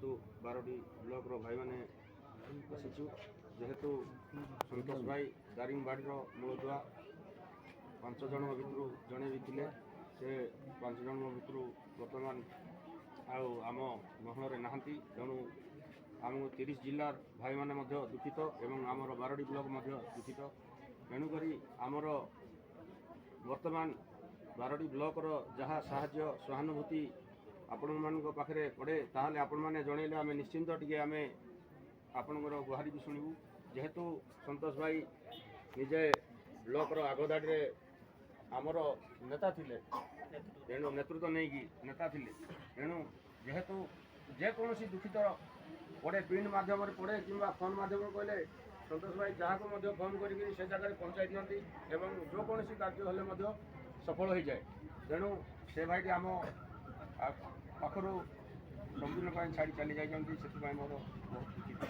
ଯେହେତୁ 12ଟି ବ୍ଲକର ଭାଇମାନେ ଆସିଛୁ, ଯେହେତୁ ସନ୍ତୋଷ ଭାଇ ଦାରିଙ୍ଗବାଡ଼ିର ମୂଳଦୁଆ 5 ଜଣଙ୍କ ଭିତରୁ ଜଣେ ବି ଥିଲେ, ସେ 5 ଜଣଙ୍କ ଭିତରୁ ବର୍ତ୍ତମାନ ଆଉ ଆମ ମହଲରେ ନାହାନ୍ତି। ତେଣୁ ଆମକୁ 30 ଜିଲ୍ଲାର ଭାଇମାନେ ମଧ୍ୟ ଦୁଃଖିତ ଏବଂ ଆମର 12ଟି ବ୍ଲକ ମଧ୍ୟ ଦୁଃଖିତ। ତେଣୁକରି ଆମର ବର୍ତ୍ତମାନ 12ଟି ବ୍ଲକର ଯାହା ସାହାଯ୍ୟ ସହାନୁଭୂତି ଆପଣମାନଙ୍କ ପାଖରେ ପଡ଼େ ତାହେଲେ ଆପଣମାନେ ଜଣେଇଲେ ଆମେ ନିଶ୍ଚିନ୍ତ ଟିକେ ଆମେ ଆପଣଙ୍କର ଗୁହାରି ବି ଶୁଣିବୁ। ଯେହେତୁ ସନ୍ତୋଷ ଭାଇ ନିଜେ ବ୍ଲକର ଆଗଧାଡ଼ିରେ ଆମର ନେତା ଥିଲେ, ତେଣୁ ନେତୃତ୍ୱ ନେଇକି ନେତା ଥିଲେ, ତେଣୁ ଯେହେତୁ ଯେକୌଣସି ଦୁଃଖିତ ପଡ଼େ ପ୍ରିଣ୍ଟ ମାଧ୍ୟମରେ ପଡ଼େ କିମ୍ବା ଫୋନ୍ ମାଧ୍ୟମରେ କହିଲେ ସନ୍ତୋଷ ଭାଇ ଯାହାକୁ ମଧ୍ୟ ଫୋନ୍ କରିକି ସେ ଜାଗାରେ ପହଞ୍ଚାଇ ଦିଅନ୍ତି ଏବଂ ଯେକୌଣସି କାର୍ଯ୍ୟ ହେଲେ ମଧ୍ୟ ସଫଳ ହୋଇଯାଏ। ତେଣୁ ସେ ଭାଇଟି ଆମ ପାଖରୁ ସବୁଦିନ ପାଇଁ ଛାଡ଼ି ଚାଲି ଯାଇଛନ୍ତି, ସେଥିପାଇଁ ମୋର ବହୁତ ଦୁଃଖିତ।